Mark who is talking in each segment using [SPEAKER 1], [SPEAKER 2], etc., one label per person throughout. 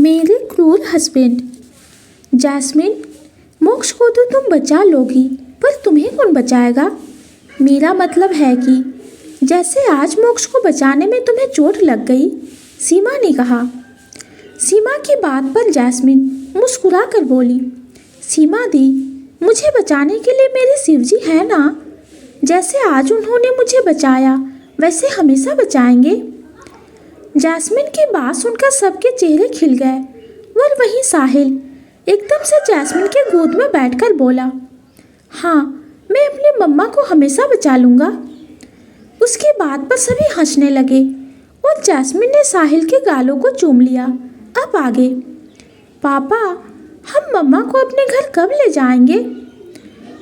[SPEAKER 1] मेरे क्रूर husband. Jasmine, मोक्ष को तो तुम बचा लोगी, पर तुम्हें कौन बचाएगा? मेरा मतलब है कि जैसे आज मोक्ष को बचाने में तुम्हें चोट लग गई, सीमा ने कहा। सीमा की बात पर जैस्मिन मुस्कुरा कर बोली, सीमा दी, मुझे बचाने के लिए मेरे शिवजी है ना। जैसे आज उन्होंने मुझे बचाया, वैसे हमेशा बचाएंगे। जैस्मिन की बात सुनकर सबके चेहरे खिल गए और वहीं साहिल एकदम से जैस्मिन के गोद में बैठकर बोला, हाँ, मैं अपनी मम्मा को हमेशा बचा लूँगा। उसकी बात पर सभी हंसने लगे और जैस्मिन ने साहिल के गालों को चूम लिया। अब आगे, पापा, हम मम्मा को अपने घर कब ले जाएंगे?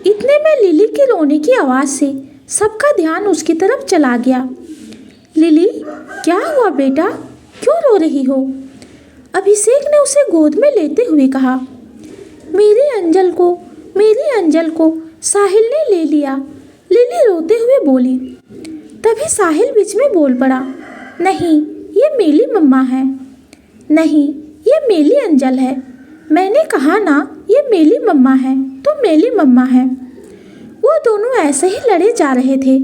[SPEAKER 1] इतने में लिली के रोने की आवाज़ से सबका ध्यान उसकी तरफ चला गया। लिली, क्या हुआ बेटा, क्यों रो रही हो? अभिषेक ने उसे गोद में लेते हुए कहा। मेरी अंजल को साहिल ने ले लिया, लिली रोते हुए बोली। तभी साहिल बीच में बोल पड़ा, नहीं, ये मेरी मम्मा है। नहीं, ये मेरी अंजल है। मैंने कहा ना, ये मेरी मम्मा है तो मेरी मम्मा है। वो दोनों ऐसे ही लड़े जा रहे थे।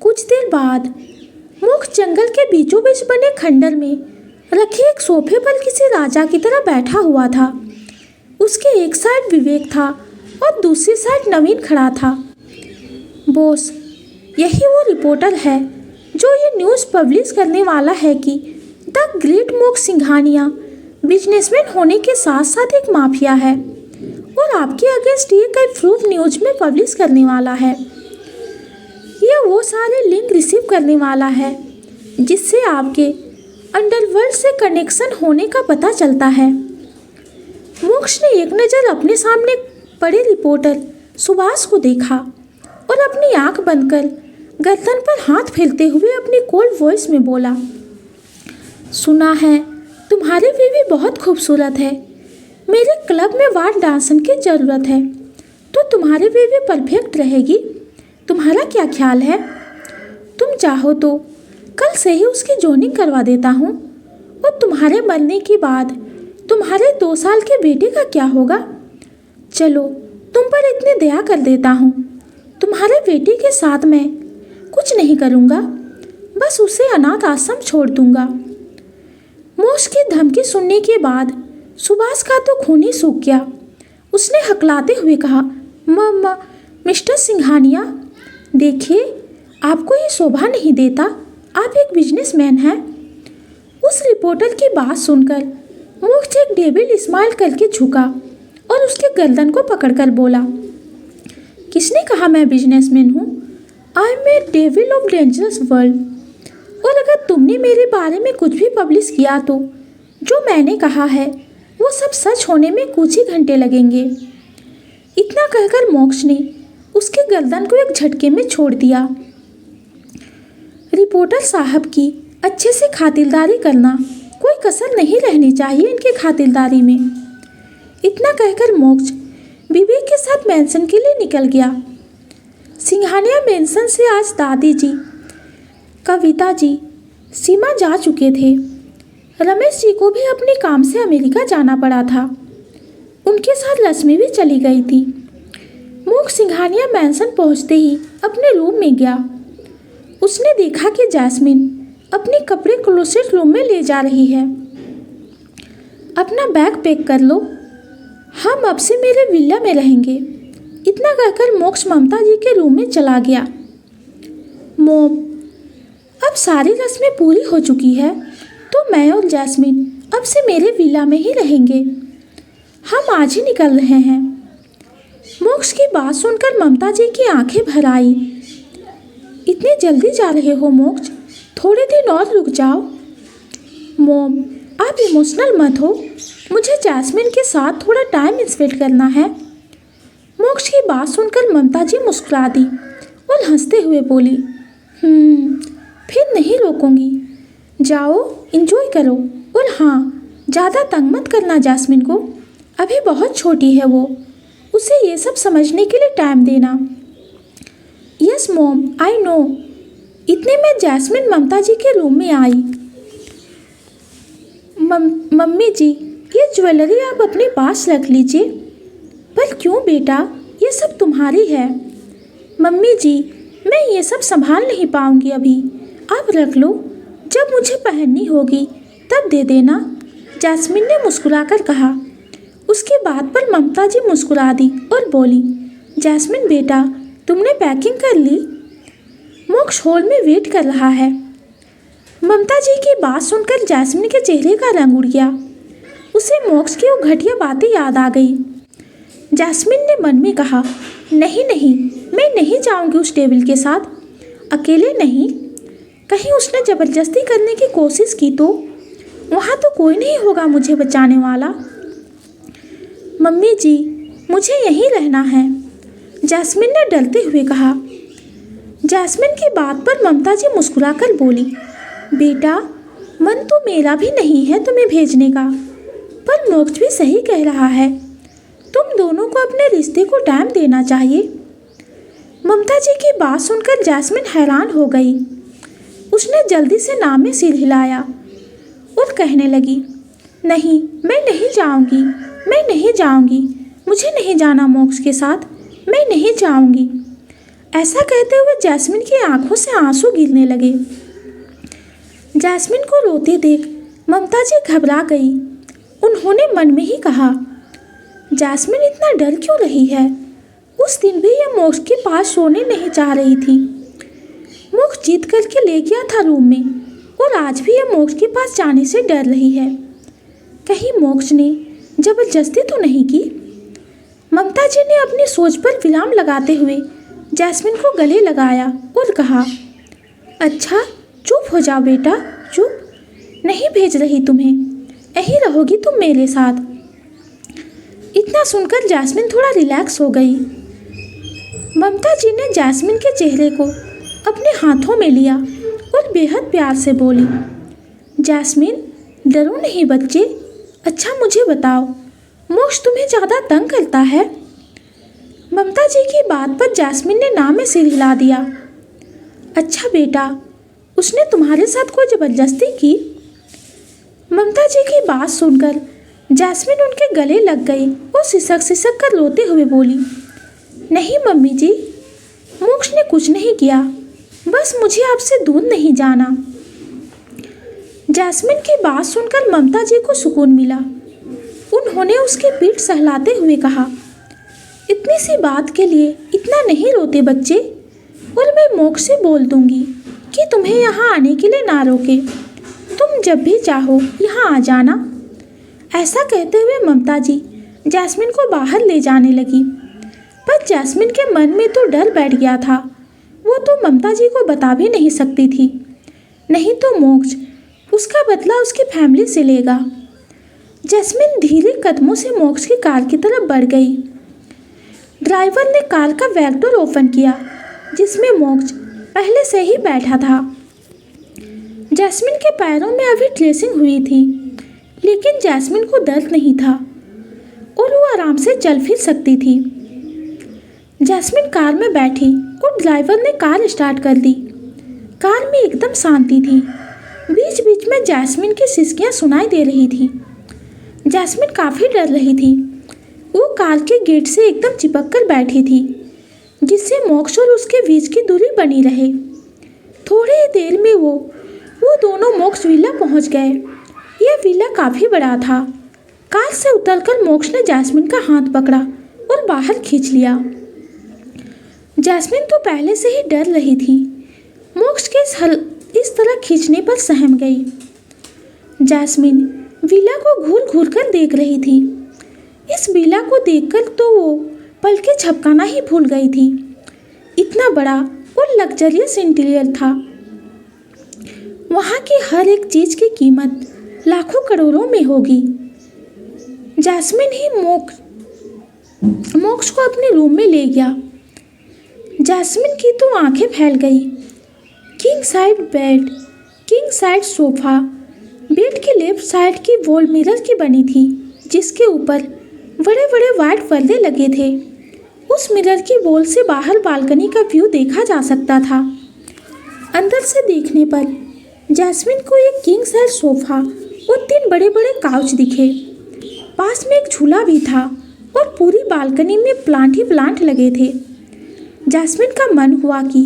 [SPEAKER 1] कुछ देर बाद मोक्ष जंगल के बीचों बीच बने खंडर में रखे एक सोफे पर किसी राजा की तरह बैठा हुआ था। उसके एक साइड विवेक था और दूसरी साइड नवीन खड़ा था। बॉस, यही वो रिपोर्टर है जो ये न्यूज़ पब्लिश करने वाला है कि द ग्रेट मोक्ष सिंघानिया बिजनेसमैन होने के साथ साथ एक माफिया है और आपके अगेंस्ट ये कई प्रूफ न्यूज में पब्लिश करने वाला है। यह वो सारे लिंक रिसीव करने वाला है जिससे आपके अंडरवर्ल्ड से कनेक्शन होने का पता चलता है। मोक्ष ने एक नज़र अपने सामने पड़े रिपोर्टर सुभाष को देखा और अपनी आंख बंद कर गर्दन पर हाथ फेरते हुए अपनी कोल्ड वॉइस में बोला, सुना है तुम्हारी बीवी बहुत खूबसूरत है। मेरे क्लब में वार्ड डांसन की ज़रूरत है तो तुम्हारी बीवी परफेक्ट रहेगी। तुम्हारा क्या ख्याल है? तुम चाहो तो कल से ही उसकी जॉइनिंग करवा देता हूँ। और तुम्हारे मरने के बाद तुम्हारे 2 साल के बेटे का क्या होगा? चलो, तुम पर इतनी दया कर देता हूँ। तुम्हारे बेटे के साथ मैं कुछ नहीं करूँगा, बस उसे अनाथ आश्रम छोड़ दूँगा। मोक्ष की धमकी सुनने के बाद सुभाष का तो खून ही सूख गया। उसने हकलाते हुए कहा, मम्मा, मिस्टर सिंघानिया, देखिए, आपको ये शोभा नहीं देता। आप एक बिजनेसमैन हैं। उस रिपोर्टर की बात सुनकर मोक्ष एक डेविल स्माइल करके झुका और उसके गर्दन को पकड़कर बोला, किसने कहा मैं बिजनेसमैन हूँ? I am a devil of dangerous world. और अगर तुमने मेरे बारे में कुछ भी पब्लिश किया तो जो मैंने कहा है वो सब सच होने में कुछ ही घंटे लगेंगे। इतना कहकर मोक्ष ने उसके गर्दन को एक झटके में छोड़ दिया। रिपोर्टर साहब की अच्छे से खातिरदारी करना, कोई कसर नहीं रहनी चाहिए इनके खातिरदारी में। इतना कहकर मोक्ष विवेक के साथ मेंशन के लिए निकल गया। सिंघानिया मेंशन से आज दादी जी, कविता जी, सीमा जा चुके थे। रमेश जी को भी अपने काम से अमेरिका जाना पड़ा था। उनके साथ लक्ष्मी भी चली गई थी। मोक्ष सिंघानिया मैंसन पहुंचते ही अपने रूम में गया। उसने देखा कि जैस्मिन अपने कपड़े क्लोसेट रूम में ले जा रही है। अपना बैग पैक कर लो, हम अब से मेरे विला में रहेंगे। इतना कहकर मोक्ष ममता जी के रूम में चला गया। मोम, अब सारी रस्में पूरी हो चुकी है तो मैं और जैस्मिन अब से मेरे विला में ही रहेंगे। हम आज ही निकल रहे हैं। मोक्ष की बात सुनकर ममता जी की आंखें भर आई। इतनी जल्दी जा रहे हो मोक्ष? थोड़े दिन और रुक जाओ। मोम, आप इमोशनल मत हो, मुझे जैस्मिन के साथ थोड़ा टाइम स्पेंड करना है। मोक्ष की बात सुनकर ममता जी मुस्कुरा दी और हंसते हुए बोली, फिर नहीं रोकूंगी। जाओ, एंजॉय करो। और हाँ, ज़्यादा तंग मत करना जैस्मिन को, अभी बहुत छोटी है वो, उसे ये सब समझने के लिए टाइम देना। Yes mom, I know. इतने में जैस्मिन ममता जी के रूम में आई। मम्मी जी, ये ज्वेलरी आप अपने पास रख लीजिए। पर क्यों बेटा, ये सब तुम्हारी है। मम्मी जी, मैं ये सब संभाल नहीं पाऊंगी अभी, आप रख लो, जब मुझे पहननी होगी तब दे देना, जैस्मिन ने मुस्कुराकर कहा। उसकी बात पर ममता जी मुस्कुरा दी और बोली, जैस्मिन बेटा, तुमने पैकिंग कर ली? मोक्ष हॉल में वेट कर रहा है। ममता जी की बात सुनकर जैस्मिन के चेहरे का रंग उड़ गया। उसे मोक्ष की वो घटिया बातें याद आ गई। जैस्मिन ने मन में कहा, नहीं नहीं, मैं नहीं जाऊंगी उस टेबल के साथ, अकेले नहीं। कहीं उसने ज़बरदस्ती करने की कोशिश की तो वहाँ तो कोई नहीं होगा मुझे बचाने वाला। मम्मी जी, मुझे यहीं रहना है, जैस्मिन ने डरते हुए कहा। जैस्मिन की बात पर ममता जी मुस्कुराकर बोली, बेटा, मन तो मेरा भी नहीं है तुम्हें भेजने का, पर मोक्ष भी सही कह रहा है, तुम दोनों को अपने रिश्ते को टाइम देना चाहिए। ममता जी की बात सुनकर जैस्मिन हैरान हो गई। उसने जल्दी से नाम में सिर हिलाया और कहने लगी, नहीं, मैं नहीं जाऊंगी, मैं नहीं जाऊंगी, मुझे नहीं जाना मोक्ष के साथ, मैं नहीं जाऊंगी। ऐसा कहते हुए जैस्मिन की आंखों से आंसू गिरने लगे। जैस्मिन को रोते देख ममता जी घबरा गई। उन्होंने मन में ही कहा, जैस्मिन इतना डर क्यों रही है? उस दिन भी यह मोक्ष के पास सोने नहीं चाह रही थी। मोक्ष जीत करके ले गया था रूम में, और आज भी यह मोक्ष के पास जाने से डर रही है। कहीं मोक्ष ने जबरदस्ती तो नहीं की? ममता जी ने अपनी सोच पर विराम लगाते हुए जैस्मिन को गले लगाया और कहा, अच्छा, चुप हो जाओ बेटा, चुप, नहीं भेज रही तुम्हें, यहीं रहोगी तुम मेरे साथ। इतना सुनकर जैस्मिन थोड़ा रिलैक्स हो गई। ममता जी ने जैस्मिन के चेहरे को अपने हाथों में लिया और बेहद प्यार से बोली, जैस्मिन, डरो नहीं बच्चे। अच्छा मुझे बताओ, मोक्ष तुम्हें ज़्यादा तंग करता है? ममता जी की बात पर जैस्मिन ने नाम में सिर हिला दिया। अच्छा बेटा, उसने तुम्हारे साथ कोई ज़बरदस्ती की? ममता जी की बात सुनकर जैस्मिन उनके गले लग गई और सिसक सिसक कर रोते हुए बोली, नहीं मम्मी जी, मोक्ष ने कुछ नहीं किया, बस मुझे आपसे दूर नहीं जाना। जैस्मिन की बात सुनकर ममता जी को सुकून मिला। उन्होंने उसकी पीठ सहलाते हुए कहा, इतनी सी बात के लिए इतना नहीं रोते बच्चे, और मैं मोक्ष से बोल दूंगी कि तुम्हें यहाँ आने के लिए ना रोके, तुम जब भी चाहो यहाँ आ जाना। ऐसा कहते हुए ममता जी जैस्मिन को बाहर ले जाने लगी, पर जैस्मिन के मन में तो डर बैठ गया था। वो तो ममता जी को बता भी नहीं सकती थी, नहीं तो मोक्ष उसका बदला उसकी फैमिली से लेगा। जैस्मिन धीरे कदमों से मोक्ष की कार की तरफ बढ़ गई। ड्राइवर ने कार का बैक डोर ओपन किया, जिसमें मोक्ष पहले से ही बैठा था। जैस्मिन के पैरों में अभी ड्रेसिंग हुई थी, लेकिन जैस्मिन को दर्द नहीं था और वो आराम से चल फिर सकती थी। जैस्मिन कार में बैठी और ड्राइवर ने कार स्टार्ट कर दी। कार में एकदम शांति थी। बीच बीच में जैस्मिन की सिसकियां सुनाई दे रही थी। जैस्मिन काफ़ी डर रही थी। वो कार के गेट से एकदम चिपक कर बैठी थी, जिससे मोक्ष और उसके बीच की दूरी बनी रहे। थोड़ी ही देर में वो दोनों मोक्ष विला पहुंच गए। यह विला काफ़ी बड़ा था। कार से उतरकर मोक्ष ने जैस्मिन का हाथ पकड़ा और बाहर खींच लिया। जैस्मिन तो पहले से ही डर रही थी। मोक्ष के इस तरह खींचने पर सहम गई। जैस्मिन विला को घूर घूर कर देख रही थी। इस विला को देखकर तो वो पलकें झपकाना ही भूल गई थी। इतना बड़ा और लग्जरियस इंटीरियर था। वहाँ की हर एक चीज़ की कीमत लाखों करोड़ों में होगी। जैस्मिन ही मोक्ष को अपने रूम में ले गया। जैस्मिन की तो आंखें फैल गई। King side bed, king side sofa, bed के लेफ्ट साइड की वॉल मिरर की बनी थी, जिसके ऊपर बड़े बड़े वाइट पर्दे लगे थे। उस मिरर की वॉल से बाहर बालकनी का व्यू देखा जा सकता था। अंदर से देखने पर जैस्मिन को एक किंग साइज सोफा और 3 बड़े बड़े काउच दिखे। पास में एक झूला भी था और पूरी बालकनी में प्लांट ही प्लांट लगे थे। जैस्मिन का मन हुआ कि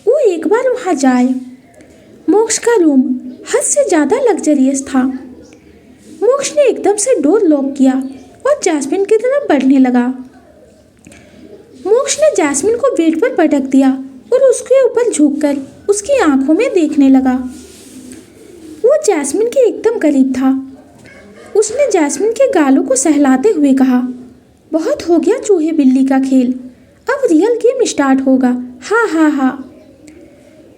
[SPEAKER 1] वो एक बार वहाँ जाए। मोक्ष का रूम हद से ज़्यादा लग्जरियस था। मोक्ष ने एकदम से डोर लॉक किया और जैस्मिन की तरफ बढ़ने लगा। मोक्ष ने जैस्मिन को बेड पर पटक दिया और उसके ऊपर झुककर उसकी आंखों में देखने लगा। वो जैस्मिन के एकदम करीब था। उसने जैस्मिन के गालों को सहलाते हुए कहा, बहुत हो गया चूहे बिल्ली का खेल, अब रियल गेम स्टार्ट होगा, हा हा हा।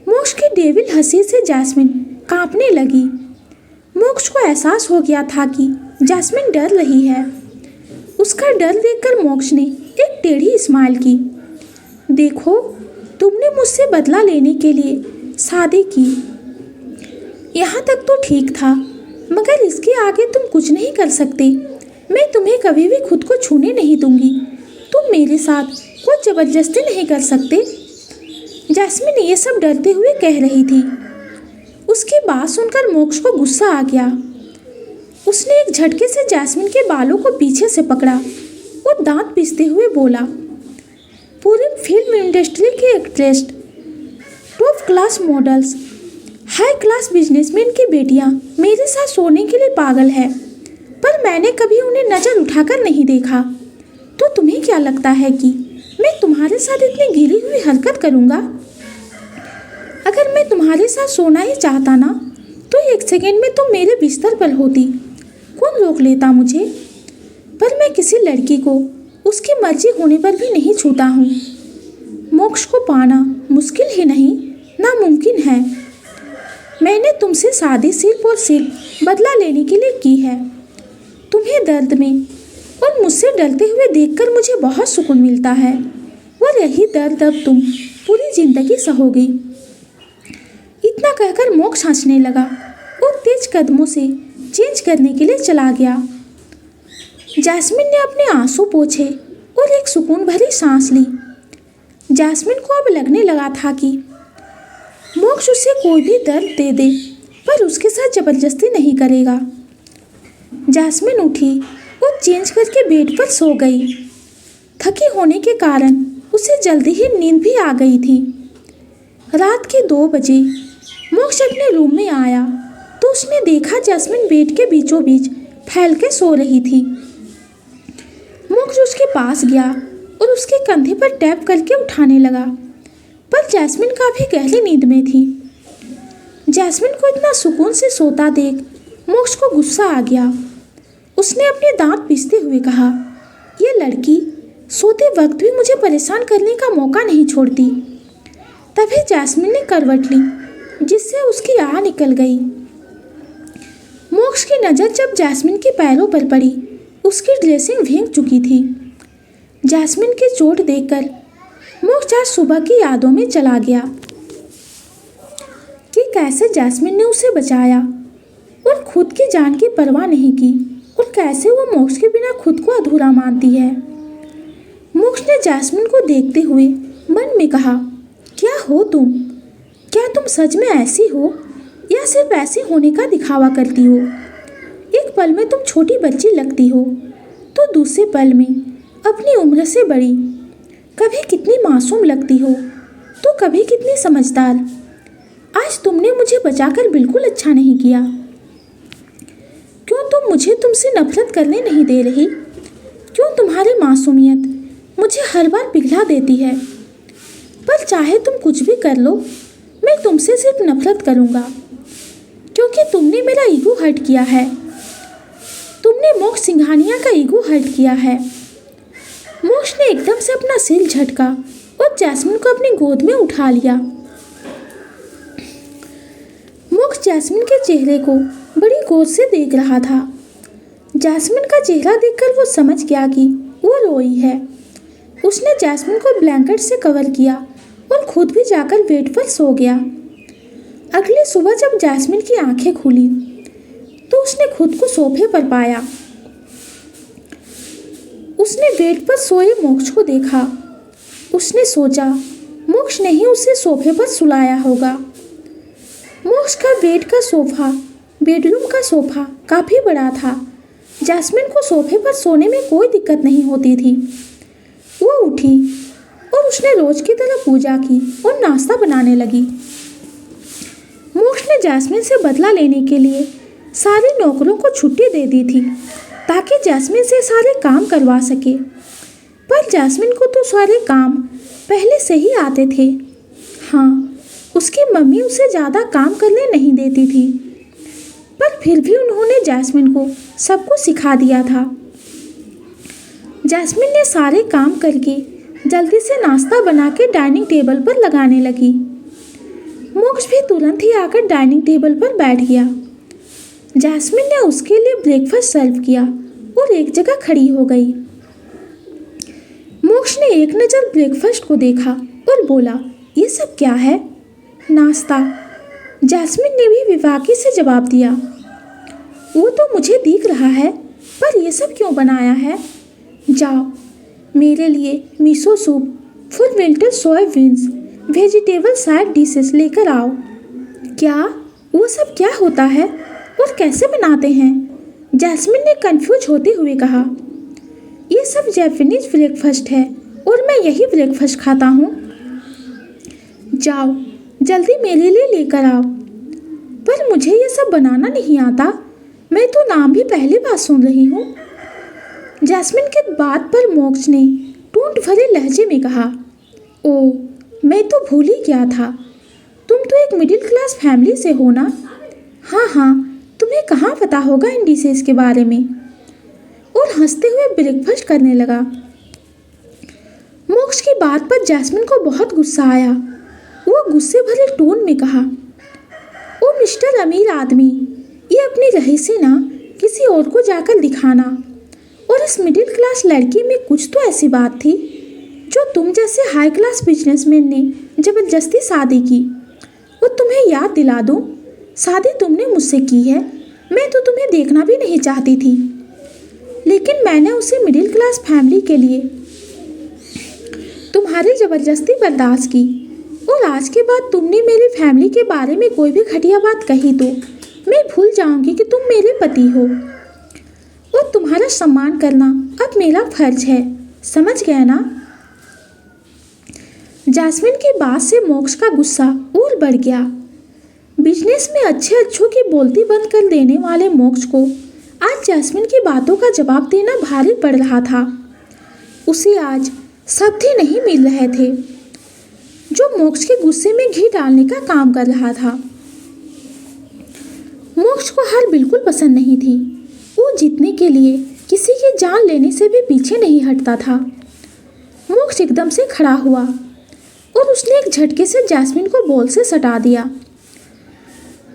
[SPEAKER 1] मोक्ष की डेविल हंसी से जैस्मिन कांपने लगी। मोक्ष को एहसास हो गया था कि जैस्मिन डर रही है। उसका डर देखकर मोक्ष ने एक टेढ़ी स्माइल की। देखो, तुमने मुझसे बदला लेने के लिए शादी की। यहाँ तक तो ठीक था, मगर इसके आगे तुम कुछ नहीं कर सकते। मैं तुम्हें कभी भी खुद को छूने नहीं दूंगी। तुम मेरे साथ कोई ज़बरदस्ती नहीं कर सकते। जैस्मिन ये सब डरते हुए कह रही थी। उसकी बात सुनकर मोक्ष को गुस्सा आ गया। उसने एक झटके से जैस्मिन के बालों को पीछे से पकड़ा और दांत पीसते हुए बोला, पूरी फिल्म इंडस्ट्री की actress, top class models, high class businessman की बेटियां मेरे साथ सोने के लिए पागल है, पर मैंने कभी उन्हें नज़र उठाकर नहीं देखा। तो तुम्हें क्या लगता है कि मैं तुम्हारे साथ इतनी गिरी हुई हरकत करूँगा? अगर मैं तुम्हारे साथ सोना ही चाहता ना, तो 1 सेकेंड में तुम मेरे बिस्तर पर होती। कौन रोक लेता मुझे? पर मैं किसी लड़की को उसकी मर्जी होने पर भी नहीं छूता हूँ। मोक्ष को पाना मुश्किल ही नहीं, नामुमकिन है। मैंने तुमसे शादी सिर्फ और सिर्फ बदला लेने के लिए की है। तुम्हें दर्द में और मुझसे डरते हुए देखकर मुझे बहुत सुकून मिलता है, और यही दर्द अब तुम पूरी जिंदगी सहोगी। इतना कहकर मोक्ष हंसने लगा और तेज कदमों से चेंज करने के लिए चला गया। जैस्मिन ने अपने आंसू पोंछे और एक सुकून भरी सांस ली। जैस्मिन को अब लगने लगा था कि मोक्ष उसे कोई भी दर्द दे दे, पर उसके साथ जबरदस्ती नहीं करेगा। जैस्मिन उठी और चेंज करके बेड पर सो गई। थकी होने के कारण उसे जल्दी ही नींद भी आ गई थी। रात के 2 बजे मोक्ष अपने रूम में आया तो उसने देखा जैस्मिन बेड के बीचों बीच फैल के सो रही थी। मोक्ष उसके पास गया और उसके कंधे पर टैप करके उठाने लगा, पर जैस्मिन काफ़ी गहरी नींद में थी। जैस्मिन को इतना सुकून से सोता देख मोक्ष को गुस्सा आ गया। उसने अपने दांत पीसते हुए कहा, यह लड़की सोते वक्त भी मुझे परेशान करने का मौका नहीं छोड़ती। तभी जैस्मिन ने करवट ली, जिससे उसकी आह निकल गई। मोक्ष की नज़र जब जैस्मिन के पैरों पर पड़ी, उसकी ड्रेसिंग भीग चुकी थी। जैस्मिन की चोट देखकर मोक्ष आज सुबह की यादों में चला गया कि कैसे जैस्मिन ने उसे बचाया और खुद की जान की परवाह नहीं की, और कैसे वो मोक्ष के बिना खुद को अधूरा मानती है। मोक्ष ने जैस्मिन को देखते हुए मन में कहा, क्या हो तुम? क्या तुम सच में ऐसी हो या सिर्फ ऐसी होने का दिखावा करती हो? एक पल में तुम छोटी बच्ची लगती हो, तो दूसरे पल में अपनी उम्र से बड़ी। कभी कितनी मासूम लगती हो, तो कभी कितनी समझदार। आज तुमने मुझे बचाकर बिल्कुल अच्छा नहीं किया। क्यों तुम मुझे तुमसे नफरत करने नहीं दे रही? क्यों तुम्हारी मासूमियत मुझे हर बार पिघला देती है? पर चाहे तुम कुछ भी कर लो, मैं तुमसे सिर्फ नफरत करूँगा, क्योंकि तुमने मेरा ईगो हर्ट किया है। तुमने मोक्ष सिंघानिया का ईगो हर्ट किया है। मोक्ष ने एकदम से अपना सिर झटका और जैस्मिन को अपनी गोद में उठा लिया। मोक्ष जैस्मिन के चेहरे को बड़ी गौर से देख रहा था। जैस्मिन का चेहरा देखकर वो समझ गया कि वो रोई है। उसने जैस्मिन को ब्लैंकेट से कवर किया और खुद भी जाकर बेड पर सो गया। अगली सुबह जब जैस्मिन की आंखें खुली तो उसने खुद को सोफे पर पाया। उसने बेड पर सोए मोक्ष को देखा। उसने सोचा मोक्ष ने ही उसे सोफे पर सुलाया होगा। मोक्ष का बेड का सोफा बेडरूम का सोफा काफ़ी बड़ा था। जैस्मिन को सोफे पर सोने में कोई दिक्कत नहीं होती थी। वो उठी और उसने रोज की तरह पूजा की और नाश्ता बनाने लगी। मोक्ष ने जैस्मिन से बदला लेने के लिए सारे नौकरों को छुट्टी दे दी थी ताकि जैस्मिन से सारे काम करवा सके। पर जैस्मिन को तो सारे काम पहले से ही आते थे। हाँ, उसकी मम्मी उसे ज़्यादा काम करने नहीं देती थी, पर फिर भी उन्होंने जैस्मिन को सब कुछ सिखा दिया था। जैस्मिन ने सारे काम करके जल्दी से नाश्ता बना के डाइनिंग टेबल पर लगाने लगी। मोक्ष भी तुरंत ही आकर डाइनिंग टेबल पर बैठ गया। जैस्मिन ने उसके लिए ब्रेकफास्ट सर्व किया और एक जगह खड़ी हो गई। मोक्ष ने एक नज़र ब्रेकफास्ट को देखा और बोला, ये सब क्या है? नाश्ता। जैस्मिन ने भी विवाकी से जवाब दिया, वो तो मुझे दिख रहा है, पर ये सब क्यों बनाया है? जाओ, मेरे लिए miso soup, full wilted soya beans, vegetable side dishes लेकर आओ। क्या? वो सब क्या होता है और कैसे बनाते हैं? जैस्मिन ने कंफ्यूज होते हुए कहा, ये सब जापानीज ब्रेकफास्ट है और मैं यही ब्रेकफास्ट खाता हूँ। जाओ, जल्दी मेरे लिए लेकर आओ। पर मुझे ये सब बनाना नहीं आता, मैं तो नाम भी पहली बार सुन रही हूँ। जैस्मिन के बात पर मोक्ष ने टूट भरे लहजे में कहा, ओ, मैं तो भूल ही गया था, तुम तो एक मिडिल क्लास फैमिली से हो ना। हाँ हाँ, तुम्हें कहाँ पता होगा इन डिशेस के बारे में। और हंसते हुए ब्रेकफास्ट करने लगा। मोक्ष की बात पर जैस्मिन को बहुत गुस्सा आया। वो गुस्से भरे टोन में कहा, ओ मिस्टर अमीर आदमी, ये अपनी रहीसी ना किसी और को जाकर दिखाना। और इस मिडिल क्लास लड़की में कुछ तो ऐसी बात थी जो तुम जैसे हाई क्लास बिजनेसमैन ने जबरदस्ती शादी की। और तुम्हें याद दिला दूं, शादी तुमने मुझसे की है, मैं तो तुम्हें देखना भी नहीं चाहती थी, लेकिन मैंने उसे मिडिल क्लास फैमिली के लिए तुम्हारी ज़बरदस्ती बर्दाश्त की। और आज के बाद तुमने मेरी फैमिली के बारे में कोई भी घटिया बात कही तो मैं भूल जाऊंगी कि तुम मेरे पति हो। और तुम्हारा सम्मान करना अब मेरा फर्ज है, समझ गए ना? जैस्मिन की बात से मोक्ष का गुस्सा और बढ़ गया। बिजनेस में अच्छे अच्छों की बोलती बंद कर देने वाले मोक्ष को आज जैस्मिन की बातों का जवाब देना भारी पड़ रहा था। उसे आज शब्द ही नहीं मिल रहे थे जो मोक्ष के गुस्से में घी डालने का काम कर रहा था। मोक्ष को हार बिल्कुल पसंद नहीं थी। वो जीतने के लिए किसी की जान लेने से भी पीछे नहीं हटता था। मोक्ष एकदम से खड़ा हुआ और उसने एक झटके से जैस्मिन को बॉल से सटा दिया।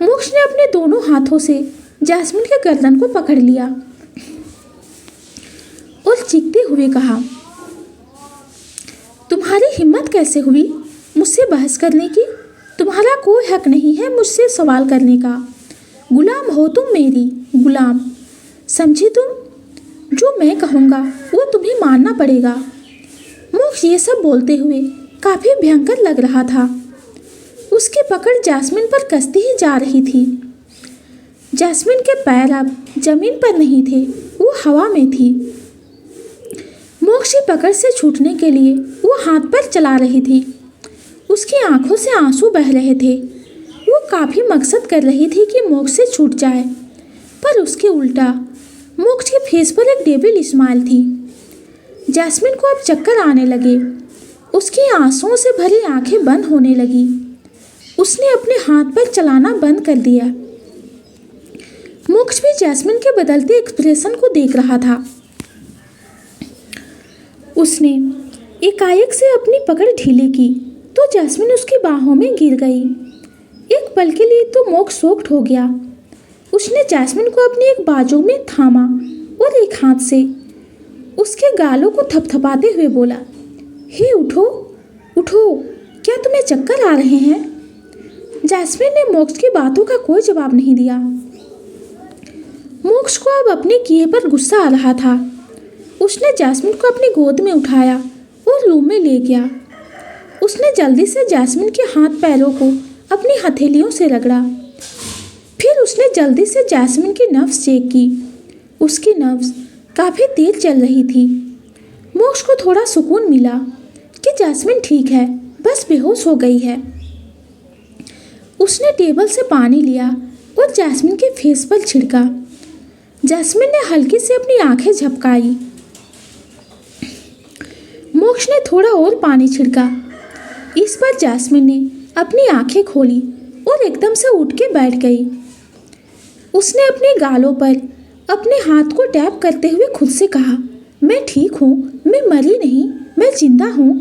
[SPEAKER 1] मोक्ष ने अपने दोनों हाथों से जैस्मिन के गर्दन को पकड़ लिया और चीखते हुए कहा, तुम्हारी हिम्मत कैसे हुई मुझसे बहस करने की? तुम्हारा कोई हक नहीं है मुझसे सवाल करने का। गुलाम हो तुम मेरी, गुलाम, समझी तुम? जो मैं कहूँगा वो तुम्हें मानना पड़ेगा। मोक्ष ये सब बोलते हुए काफ़ी भयंकर लग रहा था। उसकी पकड़ जैस्मिन पर कसती ही जा रही थी। जैस्मिन के पैर अब जमीन पर नहीं थे, वो हवा में थी। मोक्ष की पकड़ से छूटने के लिए वो हाथ पैर चला रही थी। उसकी आंखों से आंसू बह रहे थे। वो काफ़ी मकसद कर रही थी कि मोक्ष से छूट जाए, पर उसके उल्टा मोक्ष के फेस पर एक डेविल स्माइल थी। जैस्मिन को अब चक्कर आने लगे। उसकी आंसुओं से भरी आंखें बंद होने लगी। उसने अपने हाथ पर चलाना बंद कर दिया। मोक्ष भी जैस्मिन के बदलते एक्सप्रेशन को देख रहा था। उसने एकाएक से अपनी पकड़ ढीली की तो जैस्मिन उसकी बाहों में गिर गई। एक पल के लिए तो मोक्ष शॉक्ड हो गया। उसने जैस्मिन को अपनी एक बाजू में थामा और एक हाथ से उसके गालों को थपथपाते हुए बोला, हे उठो उठो, क्या तुम्हें चक्कर आ रहे हैं? जैस्मिन ने मोक्ष की बातों का कोई जवाब नहीं दिया। मोक्ष को अब अपने किए पर गुस्सा आ रहा था। उसने जैस्मिन को अपनी गोद में उठाया और रूम में ले गया। उसने जल्दी से जैस्मिन के हाथ पैरों को अपनी हथेलियों से रगड़ा। फिर उसने जल्दी से जैस्मिन की नब्ज चेक की। उसकी नब्ज काफ़ी तेज चल रही थी। मोक्ष को थोड़ा सुकून मिला कि जैस्मिन ठीक है, बस बेहोश हो गई है। उसने टेबल से पानी लिया और जैस्मिन के फेस पर छिड़का। जैस्मिन ने हल्की से अपनी आंखें झपकाई। मोक्ष ने थोड़ा और पानी छिड़का। इस पर जैस्मिन ने अपनी आंखें खोली और एकदम से उठ के बैठ गई। उसने अपने गालों पर अपने हाथ को टैप करते हुए खुद से कहा, मैं ठीक हूँ, मैं मरी नहीं, मैं जिंदा हूँ।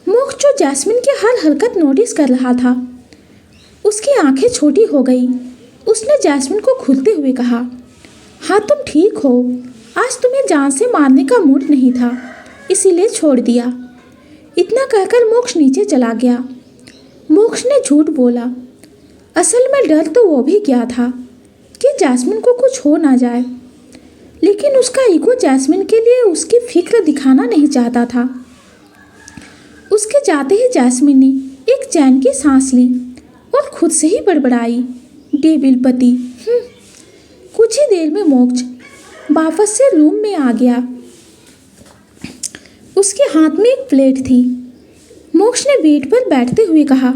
[SPEAKER 1] मोक्ष जो जैस्मिन की हर हरकत नोटिस कर रहा था, उसकी आंखें छोटी हो गई। उसने जैस्मिन को घूरते हुए कहा, हाँ तुम ठीक हो, आज तुम्हें जान से मारने का मूड नहीं था, इसीलिए छोड़ दिया। इतना कहकर मोक्ष नीचे चला गया। मोक्ष ने झूठ बोला। असल में डर तो वो भी गया था कि जैस्मिन को कुछ हो ना जाए, लेकिन उसका ईगो जैस्मिन के लिए उसकी फिक्र दिखाना नहीं चाहता था। उसके जाते ही जैस्मिन ने एक चैन की सांस ली और खुद से ही बड़बड़ाई, डेविल पति। कुछ ही देर में मोक्ष वापस से रूम में आ गया। उसके हाथ में एक प्लेट थी। मोक्ष ने बेड पर बैठते हुए कहा,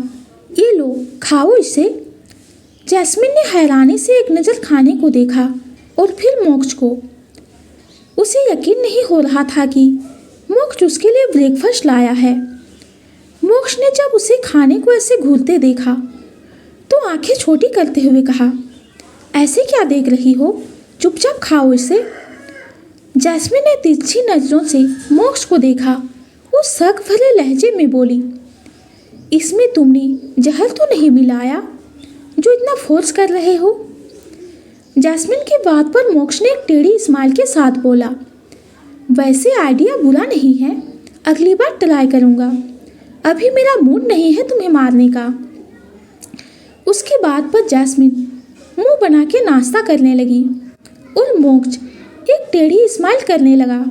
[SPEAKER 1] ये लो, खाओ इसे। जैस्मिन ने हैरानी से एक नज़र खाने को देखा और फिर मोक्ष को। उसे यकीन नहीं हो रहा था कि मोक्ष उसके लिए ब्रेकफास्ट लाया है। मोक्ष ने जब उसे खाने को ऐसे घूरते देखा तो आंखें छोटी करते हुए कहा, ऐसे क्या देख रही हो, चुपचाप खाओ इसे। जैस्मिन ने तिरछी नजरों से मोक्ष को देखा। वो शक भरे लहजे में बोली, इसमें तुमने जहर तो नहीं मिलाया जो इतना फोर्स कर रहे हो? जैस्मिन की बात पर मोक्ष ने एक टेढ़ी स्माइल के साथ बोला, वैसे आइडिया बुरा नहीं है, अगली बार ट्राई करूँगा। अभी मेरा मूड नहीं है तुम्हें मारने का। उसकी बात पर जैस्मिन मुंह बना के नाश्ता करने लगी और मोक्ष एक टेढ़ी स्माइल करने लगा।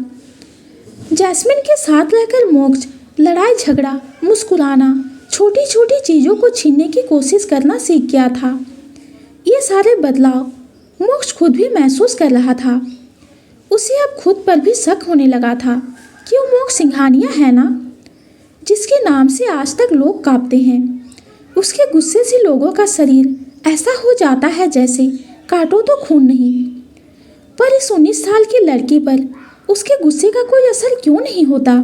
[SPEAKER 1] जैस्मिन के साथ रहकर मोक्ष लड़ाई झगड़ा, मुस्कुराना, छोटी छोटी चीज़ों को छीनने की कोशिश करना सीख गया था। ये सारे बदलाव मोक्ष खुद भी महसूस कर रहा था। उसे अब खुद पर भी शक होने लगा था कि वो मोक्ष सिंघानिया है ना, जिसके नाम से आज तक लोग कांपते हैं। उसके गुस्से से लोगों का शरीर ऐसा हो जाता है जैसे काटो तो खून नहीं। पर इस 19 साल की लड़की पर उसके गुस्से का कोई असर क्यों नहीं होता?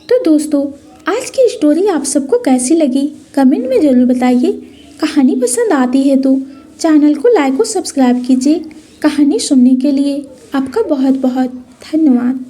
[SPEAKER 1] तो दोस्तों, आज की स्टोरी आप सबको कैसी लगी कमेंट में ज़रूर बताइए। कहानी पसंद आती है तो चैनल को लाइक और सब्सक्राइब कीजिए। कहानी सुनने के लिए आपका बहुत बहुत धन्यवाद।